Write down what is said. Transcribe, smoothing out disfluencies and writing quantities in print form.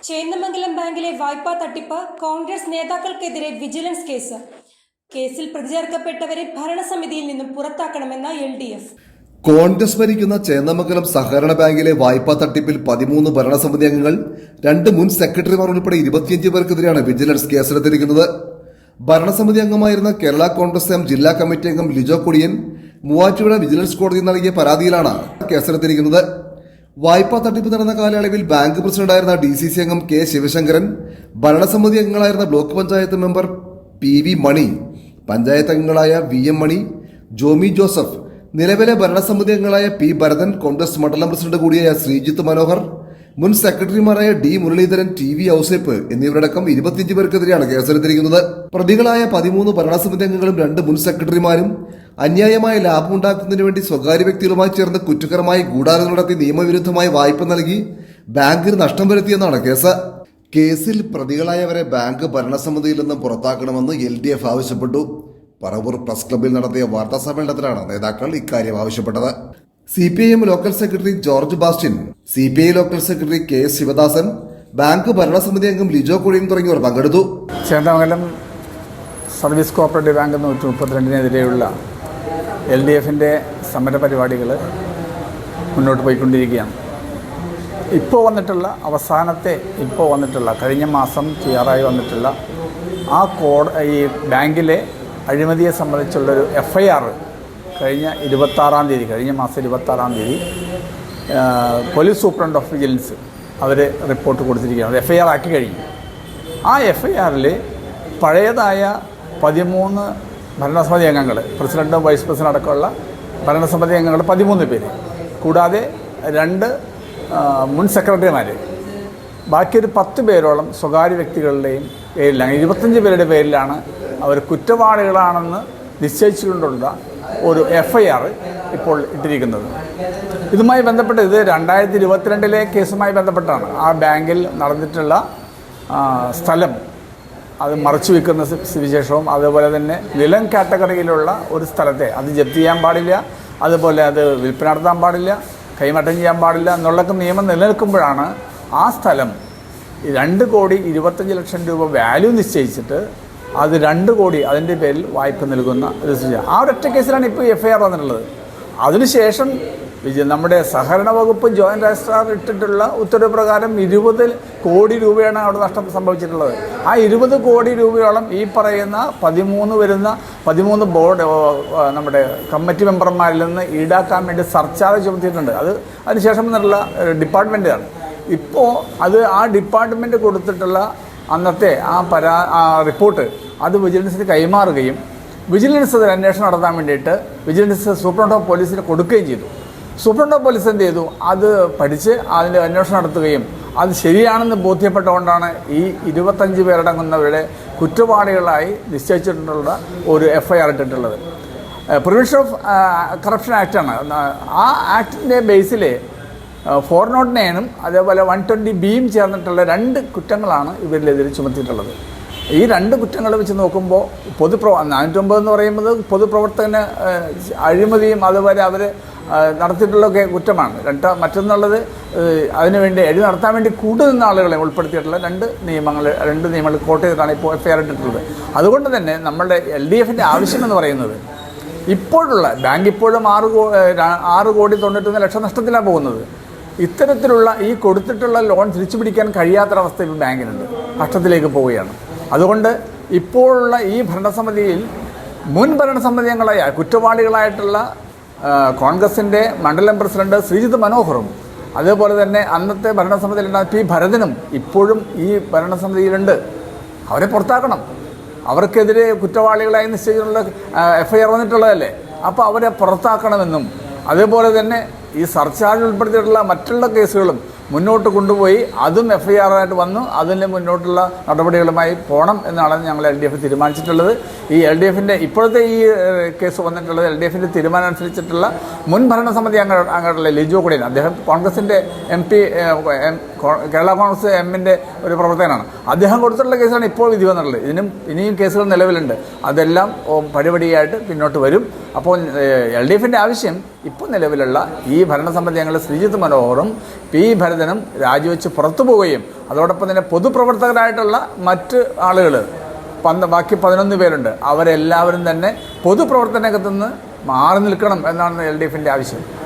ചേന്ദമംഗലം ബാങ്കിലെ വായ്പാ തട്ടിപ്പ് കോൺഗ്രസ് നേതാക്കൾക്കെതിരെ വിജിലൻസ് കേസ്. കേസിൽ പ്രതിചേർക്കപ്പെട്ടവരെ ഭരണസമിതിയിൽ നിന്നും പുറത്താക്കണമെന്ന LDF. കോൺഗ്രസ് ഭരിക്കുന്ന ചേന്ദമംഗലം സഹകരണ ബാങ്കിലെ വായ്പാ തട്ടിപ്പിൽ 13 ഭരണസമിതി അംഗങ്ങൾ 2 മുൻ സെക്രട്ടറിമാർ ഉൾപ്പെടെ 25 പേർക്കെതിരെയാണ് വിജിലൻസ് കേസെടുത്തിരിക്കുന്നത്. ഭരണസമിതി അംഗമായിരുന്ന കേരള കോൺഗ്രസ് എം ജില്ലാ കമ്മിറ്റി അംഗം ലിജോ കൊടിയൻ മൂവാറ്റുപുഴ വിജിലൻസ് കോടതി നൽകിയ പരാതിയിലാണ് കേസെടുത്തിരിക്കുന്നത്. വായ്പാ തട്ടിപ്പ് നടന്ന കാലയളവിൽ ബാങ്ക് പ്രസിഡന്റായിരുന്ന DCC അംഗം K ശിവശങ്കരൻ, ഭരണസമിതി അംഗങ്ങളായിരുന്ന ബ്ലോക്ക് പഞ്ചായത്ത് മെമ്പർ PV മണി, പഞ്ചായത്ത് അംഗങ്ങളായ VM മണി, ജോമി ജോസഫ്, നിലവിലെ ഭരണസമിതി അംഗങ്ങളായ P ഭരതൻ, കോൺഗ്രസ് മണ്ഡലം പ്രസിഡന്റ് കൂടിയായ ശ്രീജിത്ത് മനോഹർ, മുൻ സെക്രട്ടറിമാരായ D മുരളീധരൻ, TV ഔസേപ്പ് എന്നിവരടക്കം 25 പേർക്കെതിരെയാണ് കേസെടുത്തിരിക്കുന്നത്. പ്രതികളായ 13 ഭരണസമിതി അംഗങ്ങളും 2 മുൻ സെക്രട്ടറിമാരും അന്യായമായ ലാഭമുണ്ടാക്കുന്നതിന് വേണ്ടി സ്വകാര്യ വ്യക്തികളുമായി ചേർന്ന് കുറ്റകരമായി ഗൂഢാലോചന നടത്തി നിയമവിരുദ്ധമായി വായ്പ നൽകി ബാങ്കിന് നഷ്ടം വരുത്തിയെന്നാണ് കേസ്. കേസിൽ പ്രതികളായവരെ ബാങ്ക് ഭരണസമിതിയിൽ നിന്നും പുറത്താക്കണമെന്ന് LDF ആവശ്യപ്പെട്ടു. പറവൂർ പ്രസ് ക്ലബ്ബിൽ നടത്തിയ വാർത്താ സമ്മേളനത്തിലാണ് നേതാക്കൾ ഇക്കാര്യം ആവശ്യപ്പെട്ടത്. CPIM local secretary George Bastin, CPI local secretary KS Sivadasan, bank ഭരണസമിതി അംഗം ലിജോ കൊടിയൻ തുടങ്ങിയവർ പങ്കെടുത്തു. ചേന്ദമംഗലം സർവീസ് കോഓപ്പറേറ്റീവ് ബാങ്ക് 132-നെതിരെയുള്ള LDFന്റെ സമരപരിപാടികൾ മുന്നോട്ട് പോയിക്കൊണ്ടിരിക്കുകയാണ്. ഇപ്പോൾ വന്നിട്ടുള്ള കഴിഞ്ഞ മാസം തയ്യാറായി വന്നിട്ടുള്ള ഈ ബാങ്കിലെ അഴിമതിയെ സംബന്ധിച്ചുള്ളൊരു FIR കഴിഞ്ഞ മാസം 26-ാം തീയതി പോലീസ് സൂപ്രണ്ട് ഓഫ് വിജിലൻസ് അവർ റിപ്പോർട്ട് കൊടുത്തിരിക്കുകയാണ്. FIR ആക്കി കഴിഞ്ഞു. ആ FIRൽ പഴയതായ 13 ഭരണസമിതി അംഗങ്ങൾ, പ്രസിഡന്റും വൈസ് പ്രസിഡന്റ് അടക്കമുള്ള ഭരണസമിതി അംഗങ്ങൾ 13 പേര്, കൂടാതെ 2 മുൻ സെക്രട്ടറിമാർ, ബാക്കി ഒരു 10 പേരോളം സ്വകാര്യ വ്യക്തികളുടെയും പേരിലാണ്, 25 പേരുടെ പേരിലാണ് അവർ കുറ്റവാളികളാണെന്ന് നിശ്ചയിച്ചുകൊണ്ടുള്ള ഒരു FIR ഇപ്പോൾ ഇട്ടിരിക്കുന്നത്. ഇതുമായി ബന്ധപ്പെട്ട് ഇത് 2022 കേസുമായി ബന്ധപ്പെട്ടാണ്. ആ ബാങ്കിൽ നടന്നിട്ടുള്ള സ്ഥലം അത് മറച്ചു വയ്ക്കുന്ന സ്ഥിതിവിശേഷവും, അതുപോലെ തന്നെ നിലം കാറ്റഗറിയിലുള്ള ഒരു സ്ഥലത്തെ അത് ജപ്തി ചെയ്യാൻ പാടില്ല, അതുപോലെ അത് വിൽപ്പന നടത്താൻ പാടില്ല, കൈമാറ്റം ചെയ്യാൻ പാടില്ല എന്നുള്ളൊക്കെ നിയമം നിലനിൽക്കുമ്പോഴാണ് ആ സ്ഥലം 2,25,00,000 രൂപ വാല്യൂ നിശ്ചയിച്ചിട്ട് അത് 2 കോടി അതിൻ്റെ പേരിൽ വായ്പ നൽകുന്ന ഒരു സ്ഥിതി. ആ ഒരൊറ്റ കേസിലാണ് ഇപ്പോൾ FIR വന്നിട്ടുള്ളത്. അതിനുശേഷം നമ്മുടെ സഹകരണ വകുപ്പ് ജോയിൻറ്റ് രജിസ്ട്രാർ ഇട്ടിട്ടുള്ള ഉത്തരവ് പ്രകാരം 20 കോടി രൂപയാണ് അവിടെ നഷ്ടം സംഭവിച്ചിട്ടുള്ളത്. ആ 20 കോടി രൂപയോളം ഈ പറയുന്ന 13 ബോർഡ് നമ്മുടെ കമ്മിറ്റി മെമ്പർമാരിൽ നിന്ന് ഈടാക്കാൻ വേണ്ടി സർചാർജ് ചുമത്തിയിട്ടുണ്ട്. അതിനുശേഷം എന്നുള്ള ഡിപ്പാർട്ട്മെൻറ്റാണ്. ഇപ്പോൾ ആ ഡിപ്പാർട്ട്മെൻറ്റ് കൊടുത്തിട്ടുള്ള അന്നത്തെ ആ റിപ്പോർട്ട് അത് വിജിലൻസിന് കൈമാറുകയും വിജിലൻസ് ഒരു അന്വേഷണം നടത്താൻ വേണ്ടിയിട്ട് വിജിലൻസ് സൂപ്രണ്ട് ഓഫ് പോലീസിന് കൊടുക്കുകയും ചെയ്തു. സൂപ്രണ്ട് ഓഫ് പോലീസ് എന്ത് ചെയ്തു? അത് പഠിച്ച് അതിൻ്റെ അന്വേഷണം നടത്തുകയും അത് ശരിയാണെന്ന് ബോധ്യപ്പെട്ടുകൊണ്ടാണ് ഈ 25 പേരടങ്ങുന്നവരുടെ കുറ്റവാളികളായി നിശ്ചയിച്ചിട്ടുള്ള ഒരു FIR ഇട്ടിട്ടുള്ളത്. പ്രിവെൻഷൻ ഓഫ് കറപ്ഷൻ ആക്റ്റാണ്. ആ ആക്ടിൻ്റെ ബേസിൽ 409 അതേപോലെ 120B ചേർന്നിട്ടുള്ള 2 കുറ്റങ്ങളാണ് ഇവരിലെതിരെ ചുമത്തിയിട്ടുള്ളത്. ഈ 2 കുറ്റങ്ങൾ വെച്ച് നോക്കുമ്പോൾ 409 എന്ന് പറയുന്നത് പൊതുപ്രവർത്തകന് അഴിമതിയും അതുപോലെ അവർ നടത്തിയിട്ടുള്ള കുറ്റമാണ്. മറ്റൊന്നുള്ളത് അതിനുവേണ്ടി നടത്താൻ വേണ്ടി കൂടുനിന്ന ആളുകളെ ഉൾപ്പെടുത്തിയിട്ടുള്ള 2 നിയമങ്ങൾ കോട്ട് ചെയ്തിട്ടാണ് ഇപ്പോൾ FIR ഇട്ടിട്ടുള്ളത്. അതുകൊണ്ട് തന്നെ നമ്മളുടെ LDFന്റെ ആവശ്യമെന്ന് പറയുന്നത് ഇപ്പോഴുള്ള ബാങ്ക് ഇപ്പോഴും 6,91,00,000 നഷ്ടത്തിലാണ് പോകുന്നത്. ഇത്തരത്തിലുള്ള ഈ കൊടുത്തിട്ടുള്ള ലോൺ തിരിച്ചു പിടിക്കാൻ കഴിയാത്തൊരവസ്ഥ ഇപ്പോൾ ബാങ്കിനുണ്ട്, നഷ്ടത്തിലേക്ക് പോവുകയാണ്. അതുകൊണ്ട് ഇപ്പോഴുള്ള ഈ ഭരണസമിതിയിൽ മുൻ ഭരണസമിതി അംഗങ്ങളായ കുറ്റവാളികളായിട്ടുള്ള കോൺഗ്രസിൻ്റെ മണ്ഡലം പ്രസിഡന്റ് ശ്രീജിത്ത് മനോഹറും, അതേപോലെ തന്നെ അന്നത്തെ ഭരണസമിതിയിലുണ്ടായ P ഭരതനും ഇപ്പോഴും ഈ ഭരണസമിതിയിലുണ്ട്. അവരെ പുറത്താക്കണം. അവർക്കെതിരെ കുറ്റവാളികളായി നിശ്ചയിച്ചിട്ടുള്ള FIR വന്നിട്ടുള്ളതല്ലേ. അപ്പോൾ അവരെ പുറത്താക്കണമെന്നും അതേപോലെ തന്നെ ഈ സർചാർജ് ഉൾപ്പെടുത്തിയിട്ടുള്ള മറ്റുള്ള കേസുകളും മുന്നോട്ട് കൊണ്ടുപോയി അതും FIR ആയിട്ട് വന്നു അതിന് മുന്നോട്ടുള്ള നടപടികളുമായി പോകണം എന്നാണ് ഞങ്ങൾ LDF തീരുമാനിച്ചിട്ടുള്ളത്. ഈ LDFന്റെ ഇപ്പോഴത്തെ ഈ കേസ് വന്നിട്ടുള്ളത് LDFന്റെ തീരുമാനം അനുസരിച്ചിട്ടുള്ള മുൻ ഭരണസമിതി അംഗങ്ങളുടെ ലിജോ കൊടിയൻ, അദ്ദേഹം കോൺഗ്രസിൻ്റെ MP, കേരള കോൺഗ്രസ് എമ്മിൻ്റെ ഒരു പ്രവർത്തകനാണ്. അദ്ദേഹം കൊടുത്തിട്ടുള്ള കേസാണ് ഇപ്പോൾ വിധി വന്നിട്ടുള്ളത്. ഇനിയും കേസുകൾ നിലവിലുണ്ട്. അതെല്ലാം പടിപടിയായിട്ട് പിന്നോട്ട് വരും. അപ്പോൾ LDFന്റെ ആവശ്യം ഇപ്പോൾ നിലവിലുള്ള ഈ ഭരണസമിതി അംഗങ്ങൾ ശ്രീജിത്ത് മനോഹറും പി ഭരതനും രാജിവെച്ച് പുറത്തു പോവുകയും അതോടൊപ്പം തന്നെ പൊതുപ്രവർത്തകരായിട്ടുള്ള മറ്റ് ആളുകൾ ബാക്കി 11 പേരുണ്ട്, അവരെല്ലാവരും തന്നെ പൊതുപ്രവർത്തനത്തിൽ നിന്ന് മാറി നിൽക്കണം എന്നാണ് LDFന്റെ ആവശ്യം.